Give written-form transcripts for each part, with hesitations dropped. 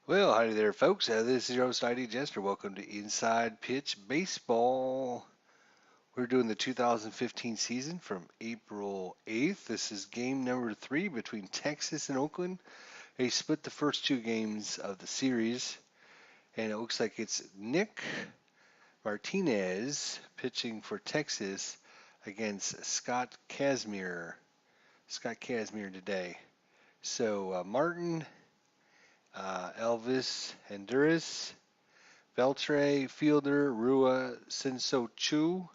Well, howdy there, folks. This is your host, ID Jester. Welcome to Inside Pitch Baseball. We're doing the 2015 season from April 8th. This is game number 3 between Texas and Oakland. They split the first 2 games of the series, and it looks like it's Nick Martinez pitching for Texas against Scott Kazmir. Scott Kazmir today. So, Martin, Elvis, Honduras, Beltre, Fielder, Rua, Sinso Chu,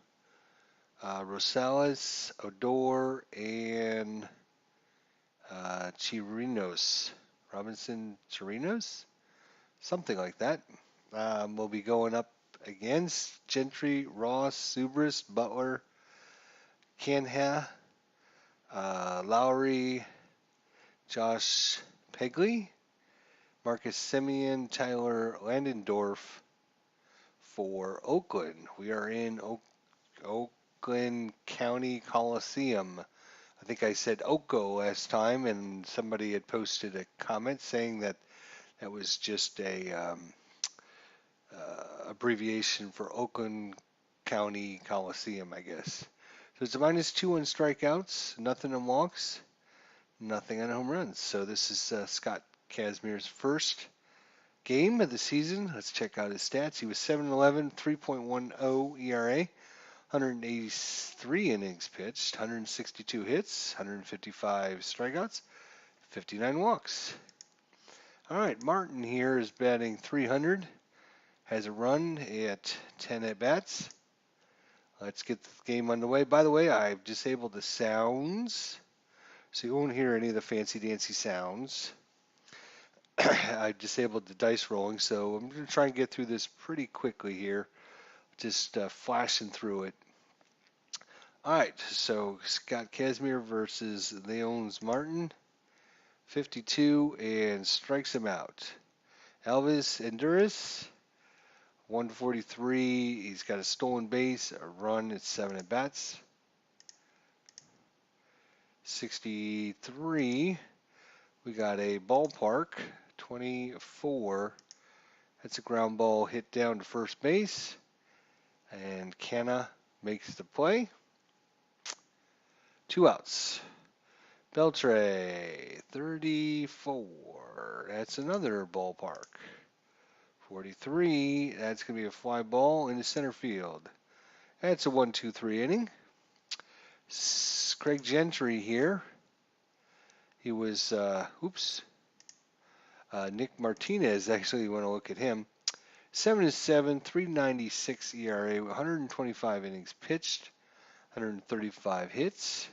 Rosales, Odor, and Chirinos. Robinson Chirinos? Something like that. We'll be going up against Gentry, Ross, Subris, Butler, Canha, Lowry, Josh Pegley, Marcus Simeon, Tyler Landendorf for Oakland. We are in Oakland County Coliseum. I think I said Oko last time, and somebody had posted a comment saying that that was just a abbreviation for Oakland County Coliseum, I guess. So it's a -2 on strikeouts, nothing on walks, nothing on home runs. So this is Scott Kazmir's first game of the season. Let's check out his stats. He was 7-11, 3.10 ERA, 183 innings pitched, 162 hits, 155 strikeouts, 59 walks. All right, Martin here is batting 300, has a run at 10 at bats. Let's get the game underway. By the way, I've disabled the sounds, so you won't hear any of the fancy dancy sounds. I disabled the dice rolling, so I'm going to try and get through this pretty quickly here, just flashing through it. All right, so Scott Kazmir versus Leons Martin, 52, and strikes him out. Elvis Honduras, 143. He's got a stolen base, a run at 7 at bats. 63. We got a ballpark, 24. That's a ground ball hit down to first base, and Canna makes the play. 2 outs. Beltre, 34. That's another ballpark. 43. That's going to be a fly ball into center field. That's a 1-2-3 inning. Craig Gentry here. He was, Nick Martinez, actually, you want to look at him. 7-7, 3.96 ERA, 125 innings pitched, 135 hits,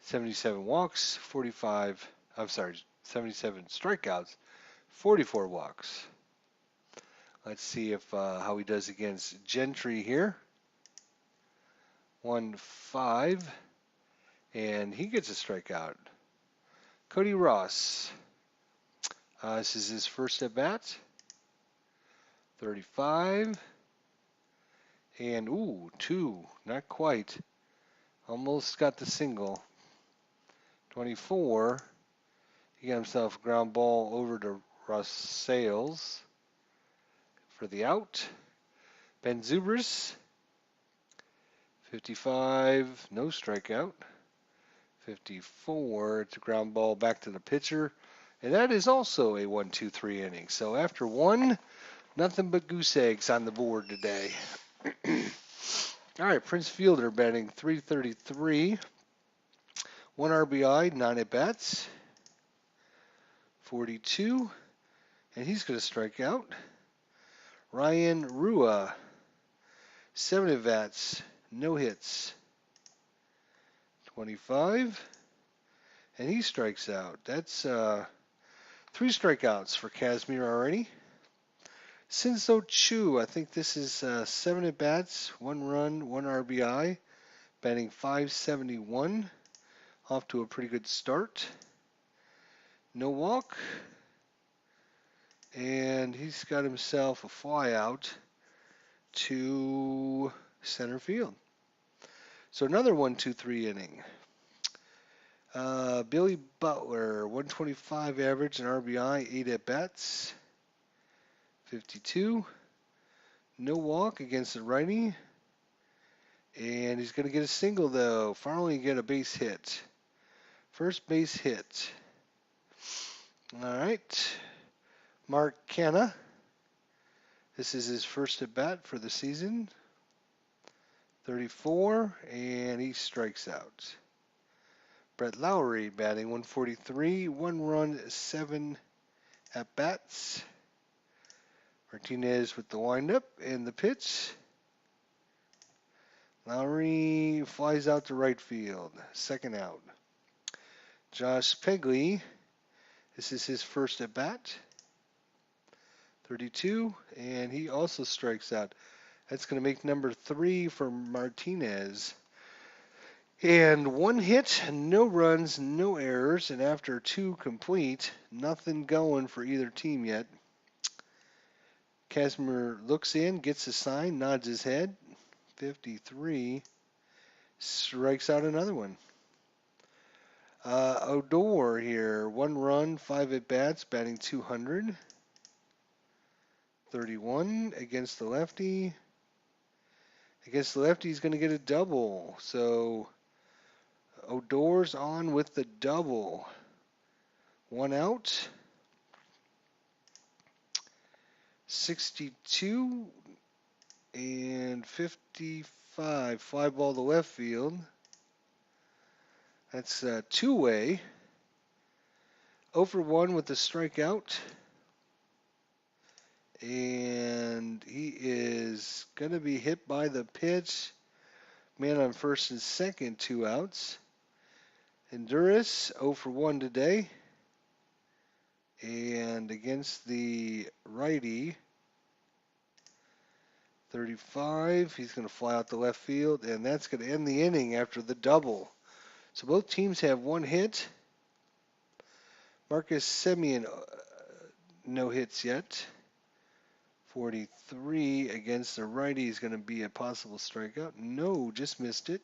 77 walks, 77 strikeouts, 44 walks. Let's see if how he does against Gentry here. 1-5, and he gets a strikeout. Cody Ross. This is his first at bat. 35, and 2, not quite. Almost got the single. 24. He got himself a ground ball over to Russ Sales for the out. Ben Zubris, 55, no strikeout. 54, it's a ground ball back to the pitcher. And that is also a 1-2-3 inning. So after one, nothing but goose eggs on the board today. All right, Prince Fielder batting 333. 1 RBI, 9 at bats. 42, and he's going to strike out. Ryan Rua, 7 at bats, no hits. 25, and he strikes out. That's 3 strikeouts for Kazmir already. Sinso Chu, I think this is 7 at bats, 1 run, 1 RBI, batting 571. Off to a pretty good start. No walk. And he's got himself a fly out to center field. So another 1-2-3 inning. Billy Butler, 125 average and RBI, 8 at bats. 52. No walk against the righty. And he's going to get a single, though. Finally get a base hit. First base hit. All right. Mark Canna. This is his first at bat for the season. 34, and he strikes out. Brett Lowry batting 143, 1 run, 7 at bats. Martinez with the windup and the pitch. Lowry flies out to right field. Second out. Josh Pegley. This is his first at bat. 32, and he also strikes out. That's going to make number 3 for Martinez. And 1 hit, no runs, no errors, and after 2 complete, nothing going for either team yet. Kazmir looks in, gets a sign, nods his head. 53, strikes out another one. Odor here, 1 run, 5 at bats, batting 200. 31 against the lefty. Against the lefty, he's going to get a double. So Odor's on with the double. 1 out. 62 and 55. Fly ball to left field. That's a 2-way. 0 for 1 with the strikeout. And he is going to be hit by the pitch. Man on first and second, 2 outs. Honduras, 0 for 1 today. And against the righty, 35, he's going to fly out to left field, and that's going to end the inning after the double. So both teams have 1 hit. Marcus Semien, no hits yet. 43 against the righty is going to be a possible strikeout. No, just missed it.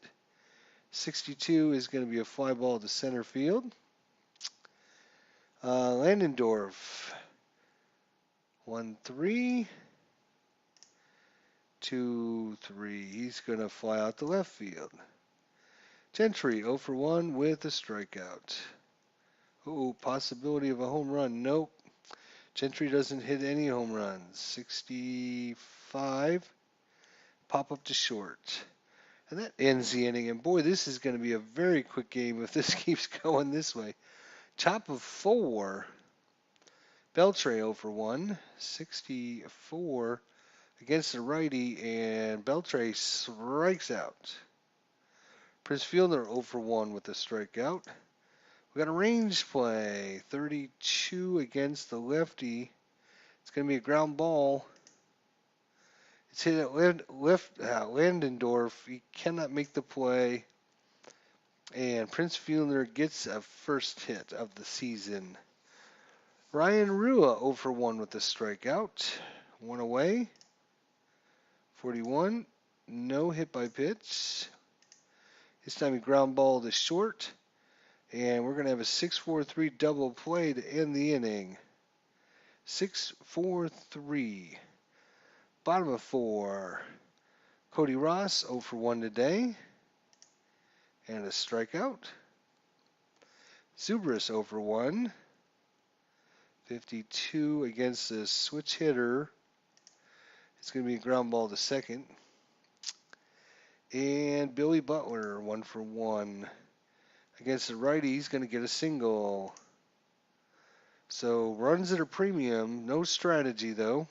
62 is going to be a fly ball to center field. Landendorf, 1-3. 2-3. He's going to fly out to left field. Gentry, 0 for 1 with a strikeout. Oh, possibility of a home run. Nope. Gentry doesn't hit any home runs. 65. Pop up to short. And that ends the inning. And boy, this is going to be a very quick game if this keeps going this way. Top of 4. Beltre 0 for 1. 64 against the righty, and Beltre strikes out. Prince Fielder 0 for 1 with a strikeout. We got a range play. 32 against the lefty. It's going to be a ground ball. It's hit at Landendorf. He cannot make the play. And Prince Fielder gets a first hit of the season. Ryan Rua 0 for 1 with a strikeout. 1 away. 41. No hit by pitch. This time he ground ball to short. And we're going to have a 6-4-3 double play to end the inning. 6-4-3. Bottom of 4. Cody Ross 0 for 1 today. And a strikeout. Zubris 0 for 1. 52 against the switch hitter. It's going to be a ground ball to second. And Billy Butler 1 for 1. Against the righty, he's going to get a single. So runs at a premium. No strategy, though.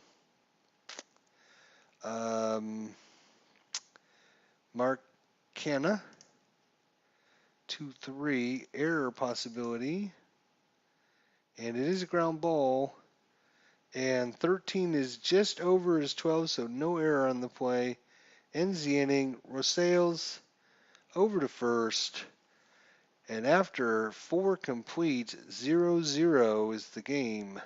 Mark Canna. 2-3. Error possibility. And it is a ground ball. And 13 is just over his 12, so no error on the play. Ends the inning. Rosales over to first. And after 4 complete, 0-0 is the game.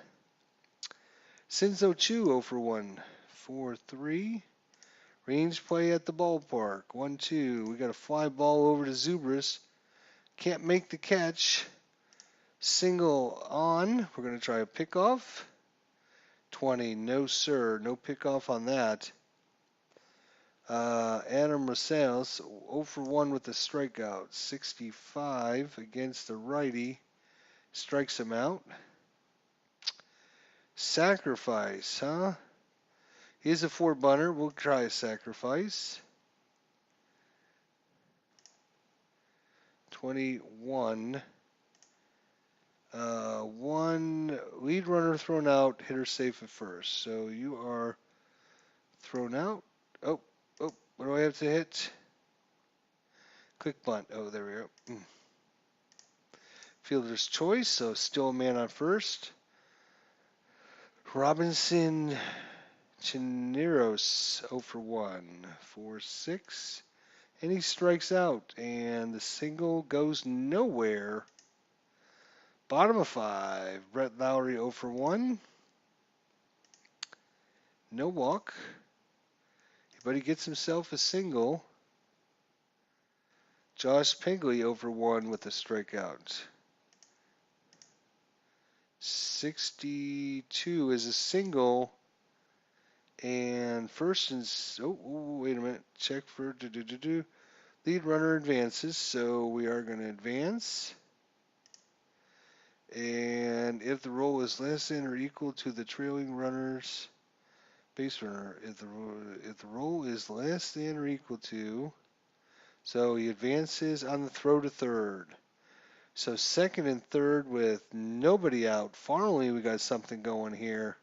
Sinzo Chu 0 for 1. 4-3. Range play at the ballpark. 1-2. We got a fly ball over to Zubris. Can't make the catch. Single on. We're going to try a pickoff. 20. No, sir. No pickoff on that. Adam Rosales, 0 for 1 with a strikeout. 65 against the righty. Strikes him out. Sacrifice, huh? He's a 4-bunter. We'll try a sacrifice. 21. One lead runner thrown out, hitter safe at first. So you are thrown out. Oh, what do I have to hit? Quick bunt. Oh, there we go. Fielder's choice, so still a man on first. Robinson Chineros, 0 for 1, 4-6. And he strikes out, and the single goes nowhere. Bottom of 5, Brett Lowry 0 for 1. No walk, but he gets himself a single. Josh Pingley 0 for 1 with a strikeout. 62 is a single. And first and wait a minute. Check for lead runner advances, so we are going to advance. And if the roll is less than or equal to the trailing runner's base runner, if the roll is less than or equal to, so he advances on the throw to third. So second and third with nobody out. Finally, we got something going here.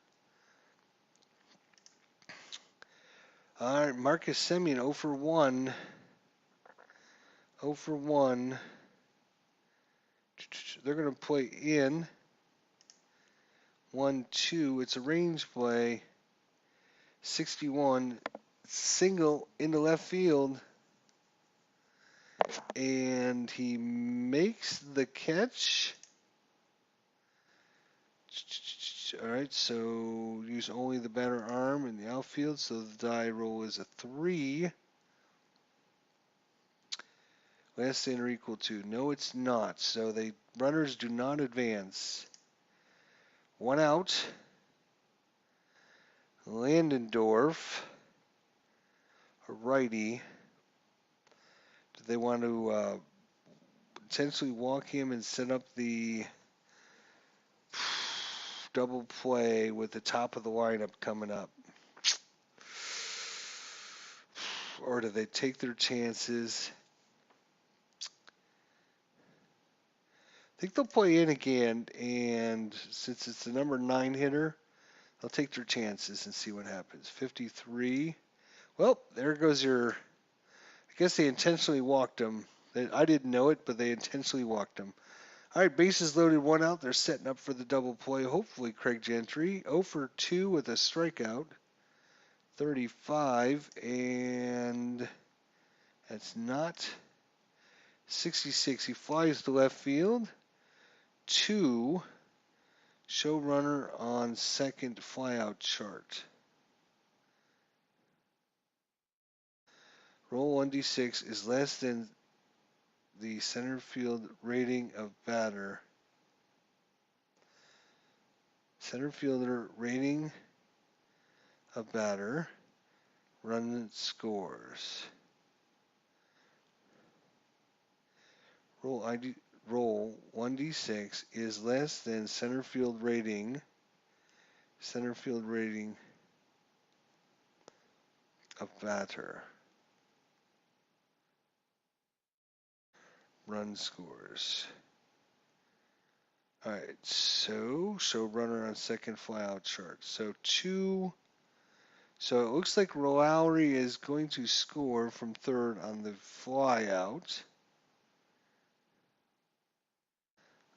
All right, Marcus Semien 0 for 1. 0 for 1. They're going to play in. 1-2. It's a range play. 61. Single into left field. And he makes the catch. All right, so use only the better arm in the outfield, so the die roll is a 3. Less than or equal to. No, it's not. So the runners do not advance. 1 out. Landendorf, a righty. Do they want to potentially walk him and set up the double play with the top of the lineup coming up? Or do they take their chances? I think they'll play in again, and since it's the number 9 hitter, they'll take their chances and see what happens. 53. Well, there goes your... I guess they intentionally walked him. I didn't know it, but they intentionally walked him. All right, bases loaded, 1 out. They're setting up for the double play. Hopefully, Craig Gentry. 0 for 2 with a strikeout. 35, and that's not 66. He flies to left field. 2, show runner on second flyout chart. Roll 1d6 is less than the center field rating of batter. Center fielder rating of batter. Run scores. Roll 1d6 is less than center field rating of batter. Run scores. All right, so show runner on second flyout chart. So 2. So it looks like Lowry is going to score from third on the flyout.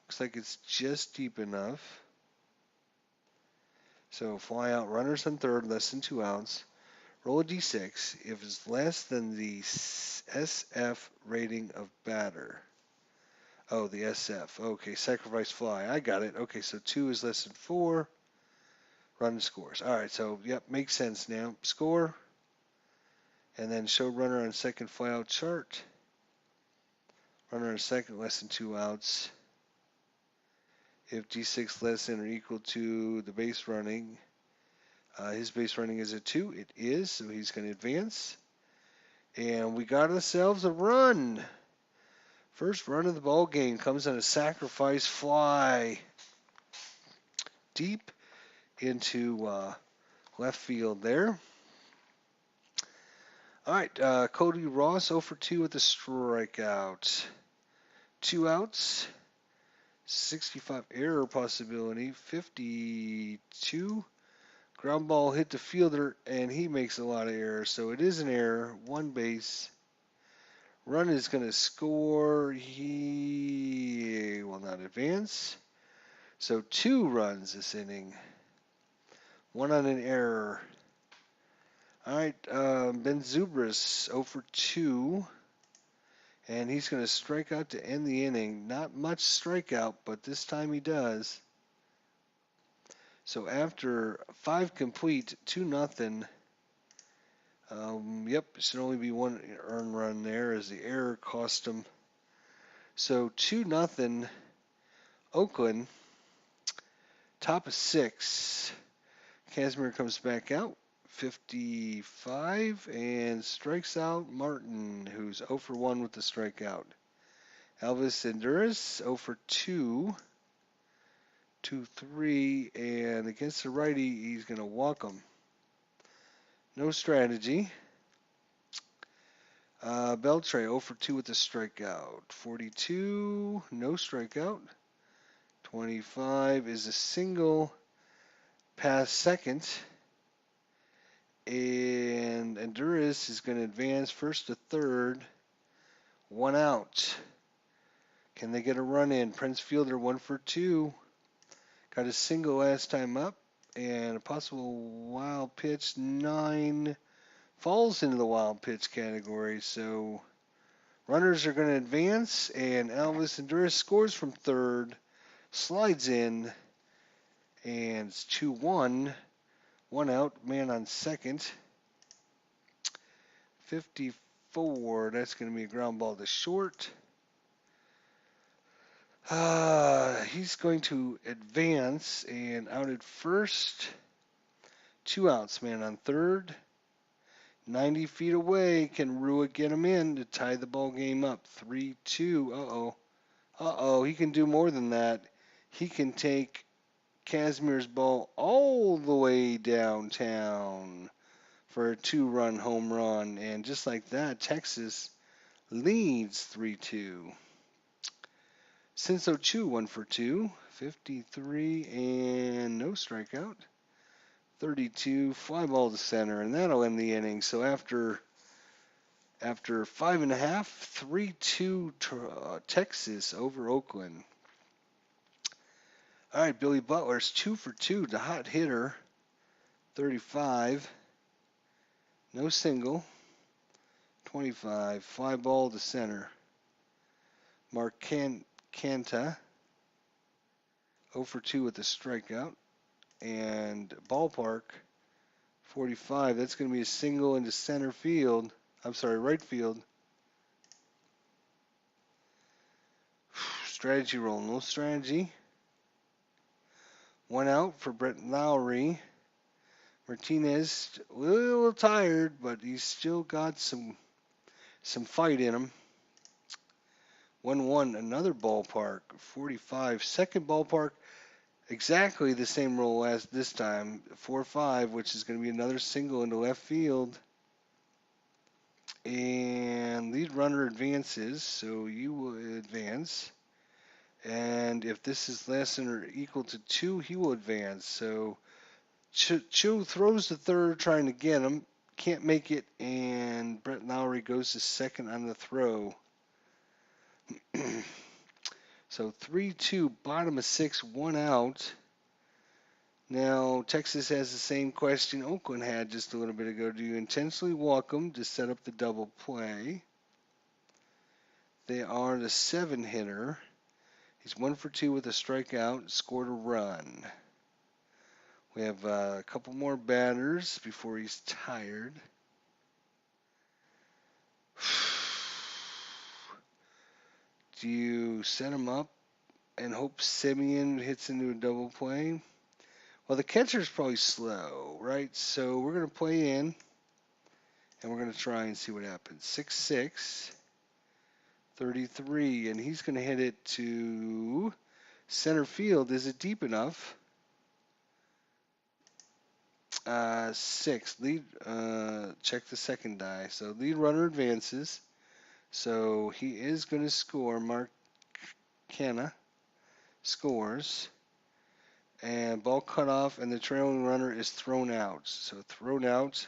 Looks like it's just deep enough. So fly out, runners on third, less than 2 outs. Roll a d6 if it's less than the SF rating of batter. Oh, the SF. Okay, sacrifice fly. I got it. Okay, so 2 is less than 4. Run scores. All right, so yep, makes sense now. Score, and then show runner on second flyout chart. Runner on second, less than 2 outs. If D6 less than or equal to the base running, His base running is a 2. It is, so he's going to advance. And we got ourselves a run. First run of the ball game comes on a sacrifice fly deep into left field there. All right, Cody Ross 0 for 2 with a strikeout. 2 outs, 65 error possibility, 52. Ground ball hit the fielder, and he makes a lot of errors, so it is an error. 1 base. Run is going to score. He will not advance. So 2 runs this inning. 1 on an error. All right, Ben Zubris 0 for 2. And he's going to strike out to end the inning. Not much strikeout, but this time he does. So after 5 complete, 2-0. Yep, it should only be 1 earned run there as the error cost him. So 2-0 Oakland, top of 6. Kazmir comes back out, 55, and strikes out Martin, who's 0 for 1 with the strikeout. Elvis Enduras, 0 for 2, 2-3, and against the righty, he's going to walk him. No strategy. Beltre, 0 for 2 with a strikeout. 42, no strikeout. 25 is a single past second. And Enduras is going to advance first to third. 1 out. Can they get a run in? Prince Fielder 1 for 2. Got a single last time up. And a possible wild pitch. 9 falls into the wild pitch category. So runners are going to advance. And Elvis Enduras scores from third. Slides in. And it's 2-1. 1 out. Man on second. 54. That's going to be a ground ball to short. He's going to advance and out at first. 2 outs, man on third. 90 feet away. Can Rua get him in to tie the ball game up? 3-2. Uh-oh. He can do more than that. He can take Kazmir's ball all the way downtown for a 2-run home run. And just like that, Texas leads 3-2. Sinso Chu 1 for 2, 53, and no strikeout. 32, fly ball to center, and that'll end the inning. So after 5.5, 3-2 Texas over Oakland. All right, Billy Butler's 2 for 2, the hot hitter. 35, no single. 25, fly ball to center. Mark Canta, 0 for 2 with a strikeout. And ballpark, 45. That's going to be a single into center field. I'm sorry, right field. Strategy roll, no strategy. 1 out for Brett Lowry. Martinez, a little tired, but he's still got some fight in him. 1-1, another ballpark, 45. Second ballpark, exactly the same roll as this time, 4-5, which is going to be another single into left field. And lead runner advances, so you will advance. And if this is less than or equal to 2, he will advance. So Chu throws the third trying to get him, can't make it, and Brett Lowry goes to second on the throw. So 3-2, bottom of 6, 1 out. Now, Texas has the same question Oakland had just a little bit ago. Do you intentionally walk them to set up the double play? They are the 7 hitter. He's 1 for 2 with a strikeout, scored a run. We have a couple more batters before he's tired. Do you set him up and hope Simeon hits into a double play? Well, the catcher's probably slow, right? So we're going to play in, and we're going to try and see what happens. 6-6, 33, and he's going to hit it to center field. Is it deep enough? 6. Lead. Check the second die. So lead runner advances. So he is going to score. Mark Canna scores. And ball cut off, and the trailing runner is thrown out. So thrown out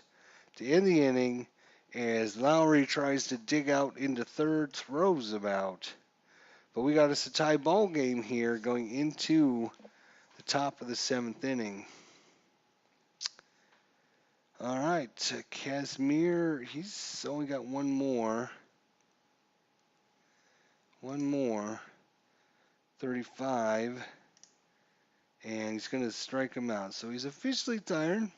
to end the inning as Lowry tries to dig out into third, throws him out. But we got us a tie ball game here going into the top of the 7th inning. All right, Kazmir, he's only got one more. 35. And he's going to strike him out. So he's officially tired.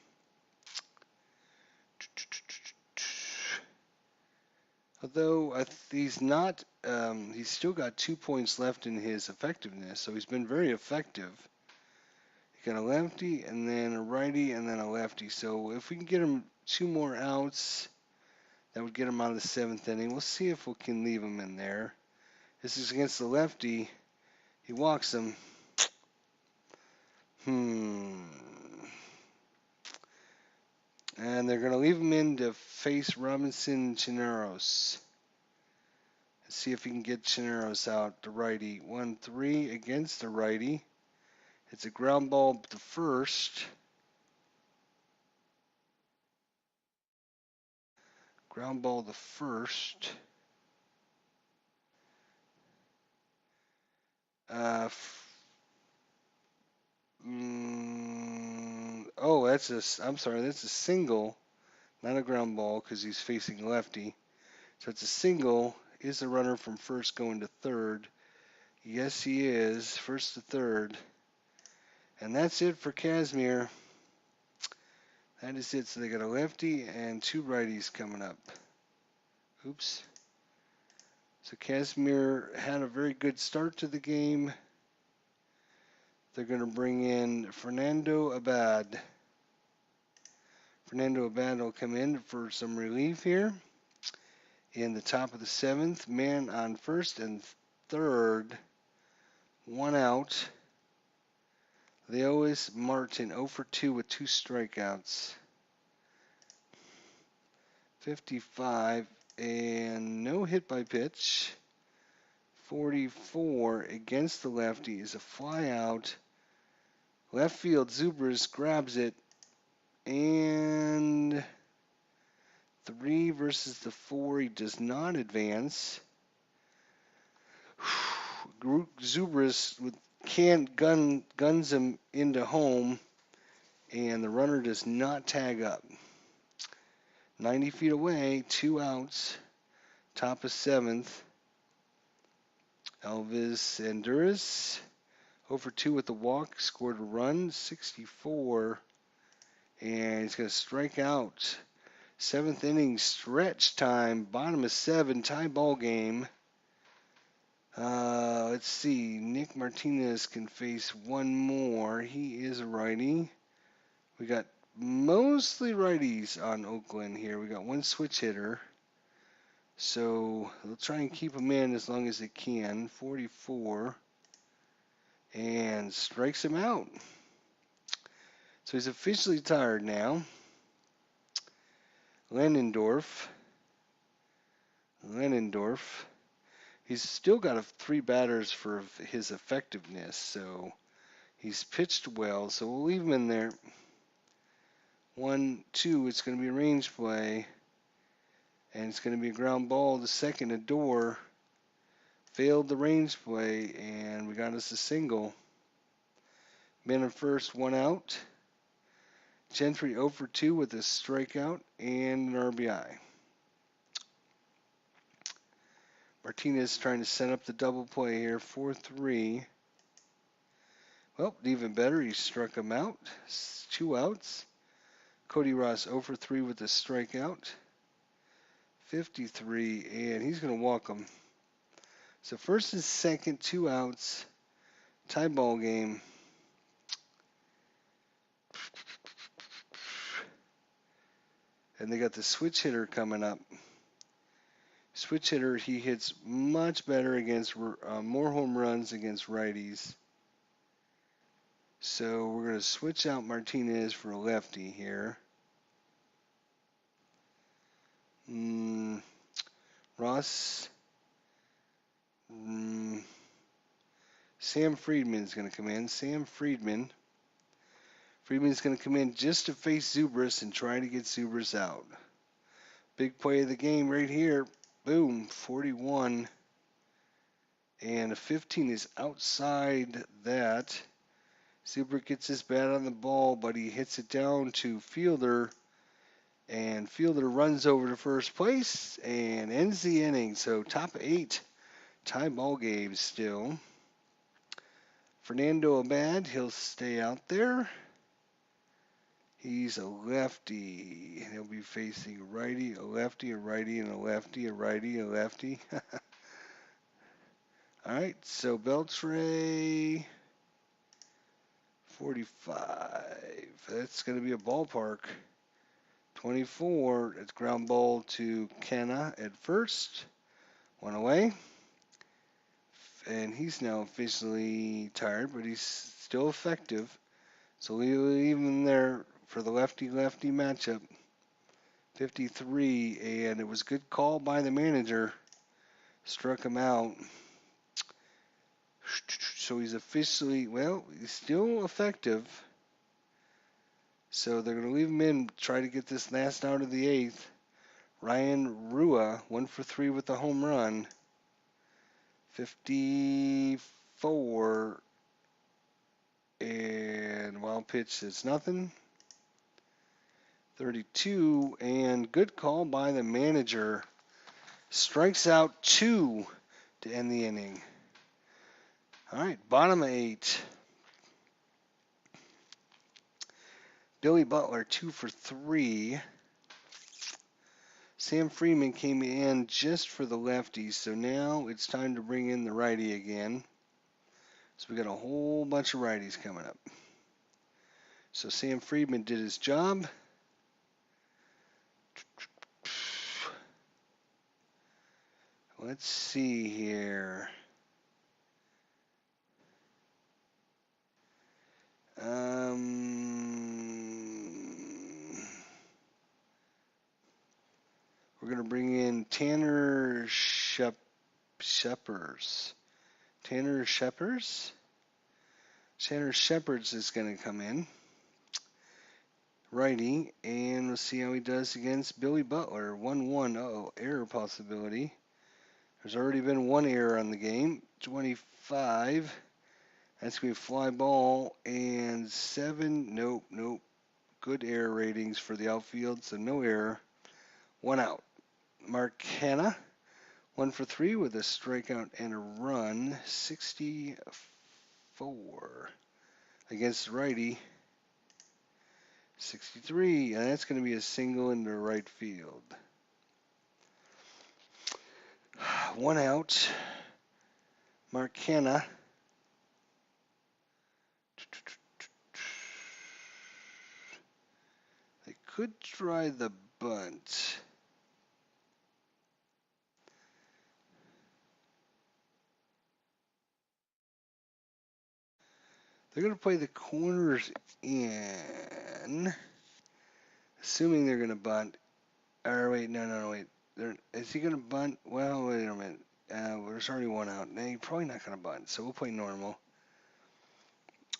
Although he's not, he's still got 2 points left in his effectiveness. So he's been very effective. He got a lefty, and then a righty, and then a lefty. So if we can get him 2 more outs, that would get him out of the 7th inning. We'll see if we can leave him in there. This is against the lefty. He walks him. And they're going to leave him in to face Robinson Chineros. Let's see if he can get Chineros out, the righty. 1-3 against the righty. It's a ground ball to first. Ground ball to first. Oh, I'm sorry, that's a single, not a ground ball because he's facing lefty. So it's a single. Is the runner from first going to third? Yes, he is. First to third. And that's it for Kazmir. That is it. So they got a lefty and 2 righties coming up. Oops. So Kazmir had a very good start to the game. They're going to bring in Fernando Abad. Fernando Abad will come in for some relief here. In the top of the 7th, man on first and third. 1 out. Leois Martin 0 for 2 with 2 strikeouts. 55 and no hit by pitch. 44 against the lefty is a fly out. Left field, Zubris grabs it. And 3 versus the 4. He does not advance. Zubris guns him into home, and the runner does not tag up. 90 feet away, 2 outs, top of 7th. Elvis Anduras, 0 for 2 with the walk, scored a run, 64, and he's going to strike out. 7th inning stretch time, bottom of 7, tie ball game. Let's see. Nick Martinez can face one more. He is a righty. We got mostly righties on Oakland here. We got 1 switch hitter. So they'll try and keep him in as long as they can. 44. And strikes him out. So he's officially tired now. Lennendorf. He's still got 3 batters for his effectiveness, so he's pitched well. So we'll leave him in there. 1-2, it's going to be a range play, and it's going to be a ground ball to second. Adore failed the range play, and we got us a single. Man at first, 1 out. Gentry 0 for 2 with a strikeout and an RBI. Martinez trying to set up the double play here, 4-3. Well, even better, he struck him out. 2 outs. Cody Ross 0 for 3 with a strikeout. 53, and he's going to walk him. So first and second, 2 outs. Tie ball game. And they got the switch hitter coming up. Switch hitter, he hits much better against more home runs against righties. So we're going to switch out Martinez for a lefty here. Ross. Sam Friedman's going to come in. Friedman's going to come in just to face Zubris and try to get Zubris out. Big play of the game right here. Boom, 41. And a 15 is outside that. Zubris gets his bat on the ball, but he hits it down to Fielder. And Fielder runs over to first place and ends the inning. So top 8 tie ball game still. Fernando Abad, he'll stay out there. He's a lefty. He'll be facing a righty, a lefty, a righty, and a lefty, a righty, a lefty. All right, so Beltray, 45. That's going to be a ballpark. 24. It's ground ball to Kenna at first. One away. And he's now officially tired, but he's still effective. So we leave him there for the lefty-lefty matchup. 53, and it was a good call by the manager. Struck him out. So he's officially, well, he's still effective. So they're going to leave him in, try to get this last out of the 8th. Ryan Rua, 1 for 3 with the home run. 54, and wild pitch is nothing. 32, and good call by the manager. Strikes out 2 to end the inning. All right, bottom 8. Billy Butler, 2 for 3. Sam Freeman came in just for the lefties, so now it's time to bring in the righty again. So we got a whole bunch of righties coming up. So Sam Freeman did his job. Let's see here. We're going to bring in Tanner Shepherds. Tanner Shepherds? Tanner Shepherds is going to come in. Righty, and we'll see how he does against Billy Butler. 1-1. Uh-oh, error possibility. There's already been 1 error on the game. 25. That's going to be a fly ball. And 7. Nope. Good error ratings for the outfield, so no error. 1 out. Mark Hanna, 1 for 3 with a strikeout and a run. 64 against the righty. 63, and that's going to be a single into right field. 1 out. Mark Hanna. They could try the bunt. They're going to play the corners in, assuming they're going to bunt. Or wait, no, wait. Is he going to bunt? Well, wait a minute. There's already 1 out. He's probably not going to bunt, so we'll play normal.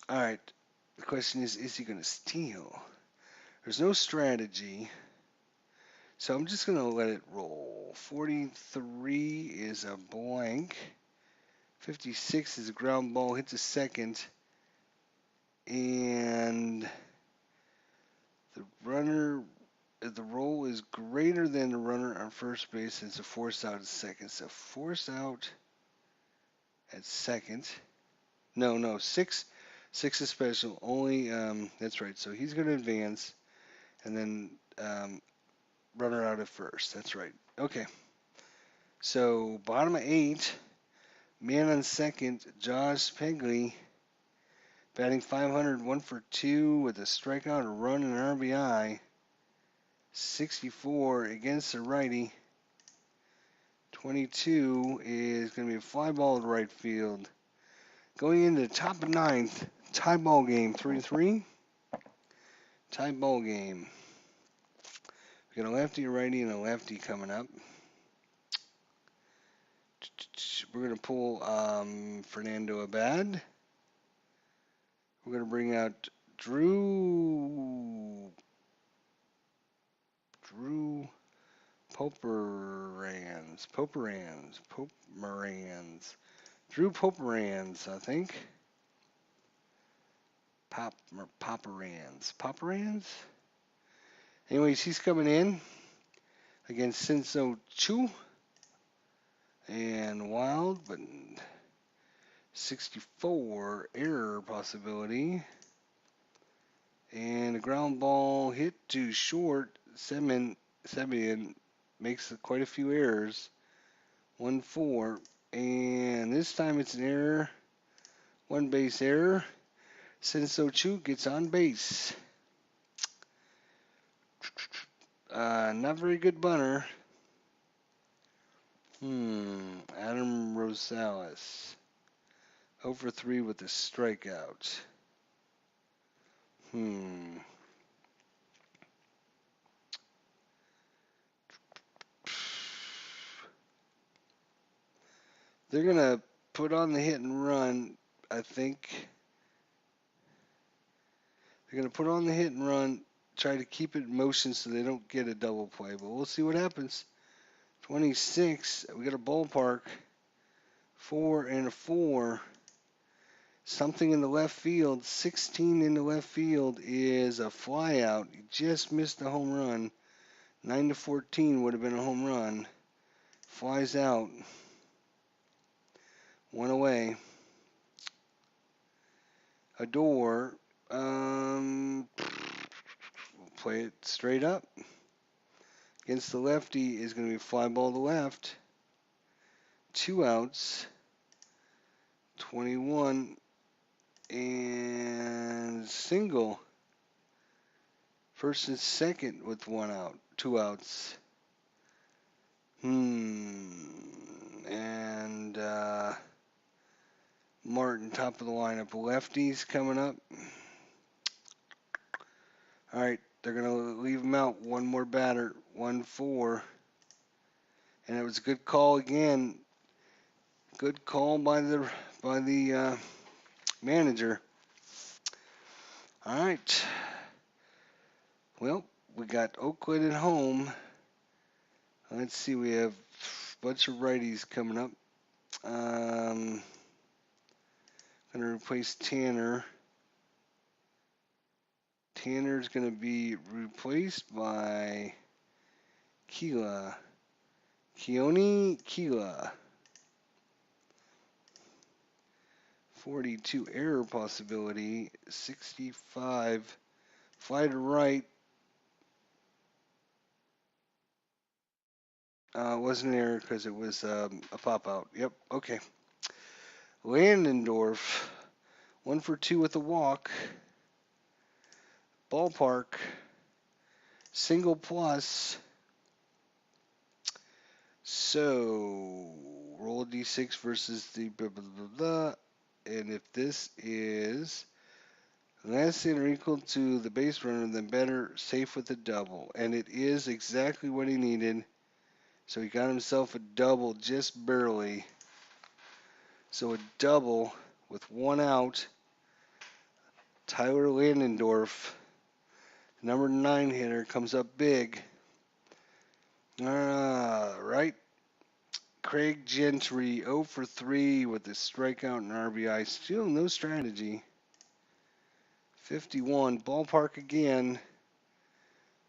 All right. The question is he going to steal? There's no strategy, so I'm just going to let it roll. 43 is a blank. 56 is a ground ball, hits a second. And the roll is greater than the runner on first base. It's a force out at second. So force out at second. No, 6 is special. Only, that's right. So he's going to advance. And then runner out at first. That's right. Okay. So bottom of 8. Man on second, Josh Pegley. Batting 500, 1 for 2 with a strikeout, a run, and an RBI. 64 against the righty. 22 is going to be a fly ball to right field. Going into the top of ninth, tie ball game, 3-3. Tie ball game. We got a lefty, a righty, and a lefty coming up. We're going to pull Fernando Abad. We're going to bring out Drew Pomerantz, Drew Pomerantz, I think. Pomerantz. Anyways, he's coming in against Sinso Chu and Wild, but 64 error possibility. And a ground ball hit to short. Semyon makes quite a few errors. 1-4. And this time it's an error. One base error. Sinso Chu gets on base. Not very good bunter. Adam Rosales. 0 for 3 with a strikeout. They're going to put on the hit and run, I think. They're going to put on the hit and run, try to keep it in motion so they don't get a double play. But we'll see what happens. 26, we got a ballpark. 4 and a 4. Something in the left field. 16 in the left field is a fly out. He just missed a home run. 9-14 would have been a home run. Flies out. 1 away. Adore. We'll play it straight up. Against the lefty is going to be fly ball to left. 2 outs. 21 and single. First and second with 1 out. 2 outs. And Martin, top of the lineup. Lefties coming up. All right, they're going to leave him out. One more batter. 1-4. And it was a good call again. Good call by the manager. All right. Well, we got Oakland at home. Let's see, we have a bunch of righties coming up. Going to replace Tanner. Tanner's going to be replaced by Keoni Keela. 42 error possibility. 65 fly to right. Wasn't an error because it was a pop out. Yep, okay. Landendorf, 1 for 2 with a walk. Ballpark, single plus. So, roll a d6 versus the blah, blah, blah, blah. And if this is less than or equal to the base runner, then better, safe with a double. And it is exactly what he needed. So he got himself a double just barely. So a double with 1 out. Tyler Landendorf, number 9 hitter, comes up big. Right. Craig Gentry, 0 for 3 with a strikeout and RBI. Still no strategy. 51, ballpark again.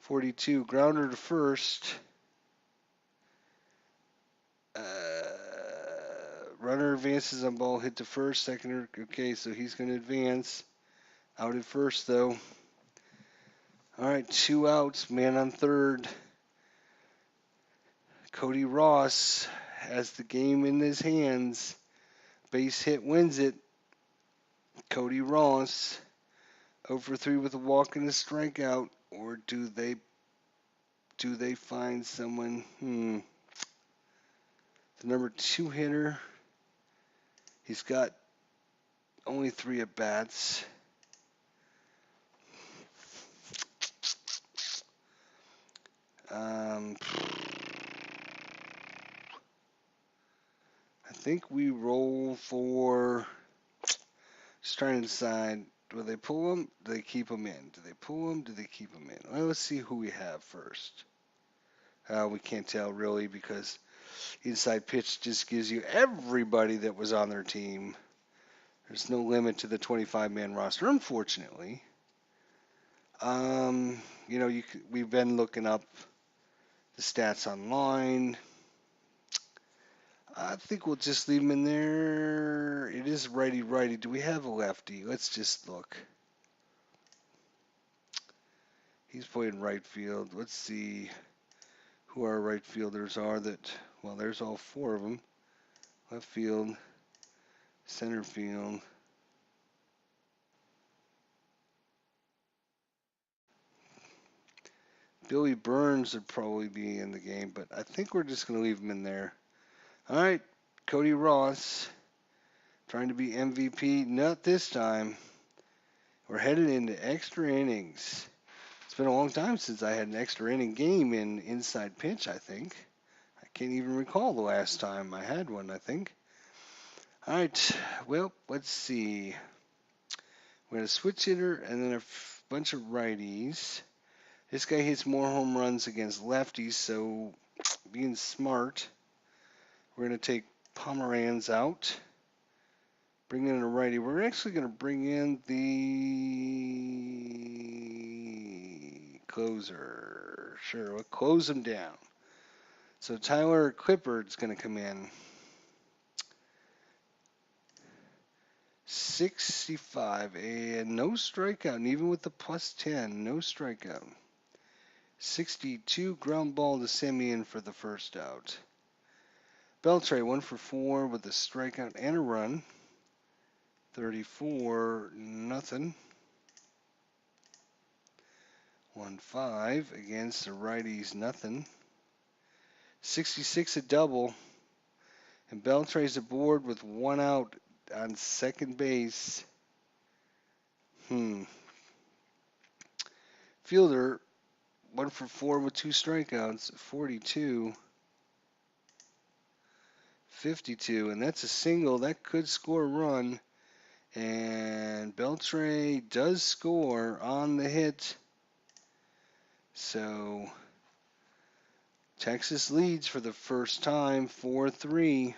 42, grounder to first. Runner advances on ball, hit to first, second. Okay, so he's going to advance. Out at first, though. All right, 2 outs, man on third. Cody Ross has the game in his hands. Base hit wins it. Cody Ross, 0 for 3 with a walk and a strikeout, or do they find someone? The number 2 hitter. He's got only 3 at bats. I think we roll for. Just trying to decide. Do they pull him? Do they keep him in? Do they pull him? Do they keep him in? Well, let's see who we have first. We can't tell really because inside pitch just gives you everybody that was on their team. There's no limit to the 25-man roster, unfortunately. We've been looking up the stats online. I think we'll just leave him in there. It is righty-righty. Do we have a lefty? Let's just look. He's playing right field. Let's see who our right fielders are that, well, there's all 4 of them. Left field, center field. Billy Burns would probably be in the game, but I think we're just going to leave him in there. All right, Cody Ross, trying to be MVP. Not this time. We're headed into extra innings. It's been a long time since I had an extra inning game in inside pitch, I think. I can't even recall the last time I had one, I think. All right, well, let's see. We got a switch hitter and then a bunch of righties. This guy hits more home runs against lefties, so being smart, we're going to take Pomeranz out. Bring in a righty. We're actually going to bring in the closer. Sure, we'll close him down. So Tyler Clippard's going to come in. 65 and no strikeout, and even with the +10, no strikeout. 62 ground ball to Simeon for the first out. Beltre 1 for 4 with a strikeout and a run. 34 nothing. 1-5 against the righties, nothing. 66 a double, and Beltre's aboard with 1 out on second base. Fielder 1 for 4 with 2 strikeouts. 42. 52, and that's a single. That could score a run. And Beltre does score on the hit. So Texas leads for the first time, 4-3.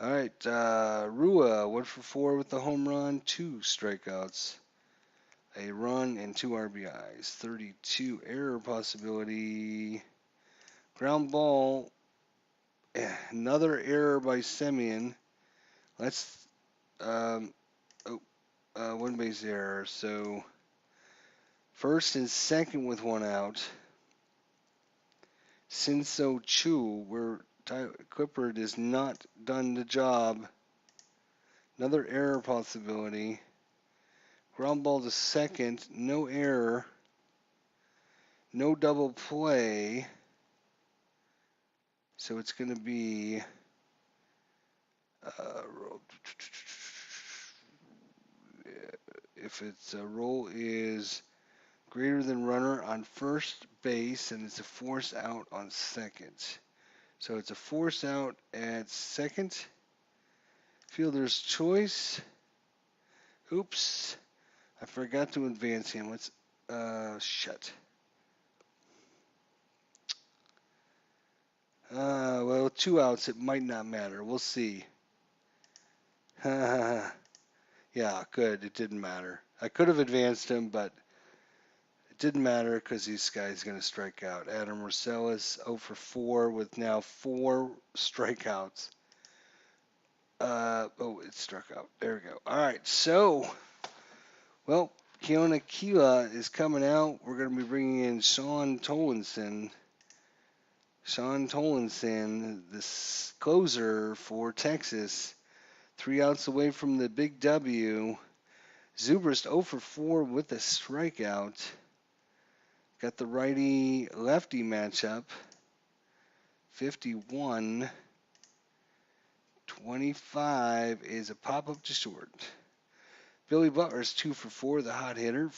All right, Rua, 1 for 4 with the home run, 2 strikeouts, a run, and 2 RBIs. 32 error possibility. Ground ball, another error by Simeon. That's one base error. So first and second with 1 out. Sinso Chu, where Clippard has not done the job. Another error possibility. Ground ball to second, no error. No double play. So it's going to be if its roll is greater than runner on first base, and it's a force out on second. So it's a force out at second. Fielder's choice. Oops. I forgot to advance him. Let's shut. Well, 2 outs, it might not matter. We'll see. Yeah, good. It didn't matter. I could have advanced him, but it didn't matter because this guy's going to strike out. Adam Rosales, 0 for 4 with now 4 strikeouts. It struck out. There we go. All right, so, well, Keona Kila is coming out. We're going to be bringing in Sean Tolinson. Sean Tolinson, the closer for Texas. 3 outs away from the big W. Zubrist 0 for 4 with a strikeout. Got the righty-lefty matchup. 51-25 is a pop-up to short. Billy Butler's 2 for 4, the hot hitter.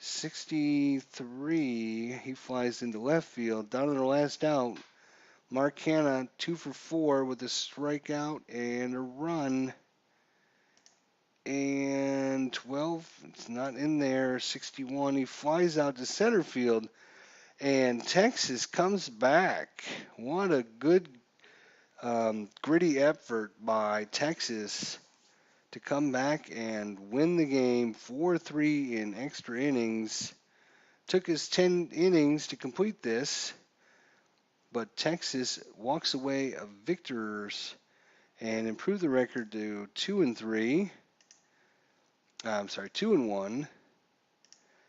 63, he flies into left field. Down to the last out, Mark Hanna, 2 for 4 with a strikeout and a run. And 12, it's not in there. 61, he flies out to center field. And Texas comes back. What a good, gritty effort by Texas to come back and win the game 4-3 in extra innings. Took us 10 innings to complete this, but Texas walks away of victors and improved the record to 2-3. I'm sorry, 2-1.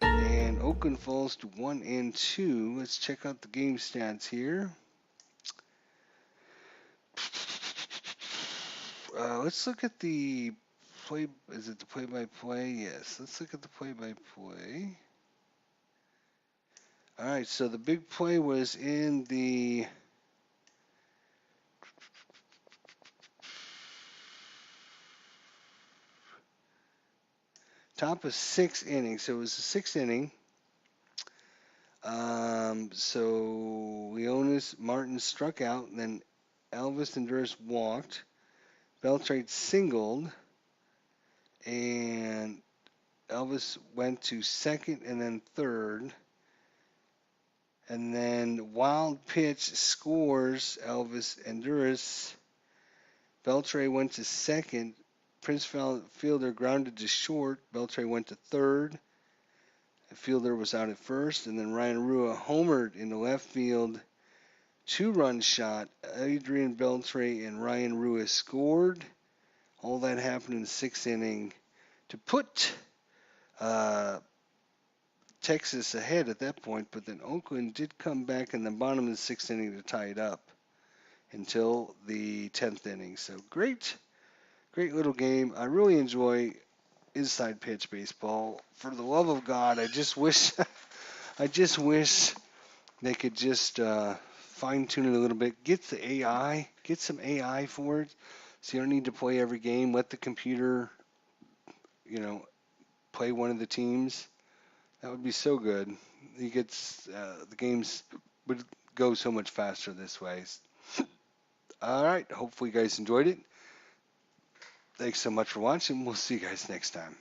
And Oakland falls to 1-2. Let's check out the game stats here. Let's look at the play. Is it the play-by-play? Yes. Let's look at the play-by-play. All right. So the big play was in the top of 6 innings. So it was the 6th inning. So Leonis Martin struck out, and then Elvis Honduras walked. Beltrade singled, and Elvis went to second and then third. And then wild pitch scores Elvis Honduras. Beltrade went to second. Prince Fielder grounded to short. Beltrade went to third. Fielder was out at first, and then Ryan Rua homered in the left field. 2-run shot. Adrian Beltre and Ryan Rua scored. All that happened in the 6th inning to put Texas ahead at that point, but then Oakland did come back in the bottom of the 6th inning to tie it up until the 10th inning. So great little game. I really enjoy inside pitch baseball. For the love of God, I just wish they could just fine tune it a little bit. Get some AI for it, so you don't need to play every game. Let the computer, play one of the teams. That would be so good. You get the games would go so much faster this way. All right. Hopefully you guys enjoyed it. Thanks so much for watching. We'll see you guys next time.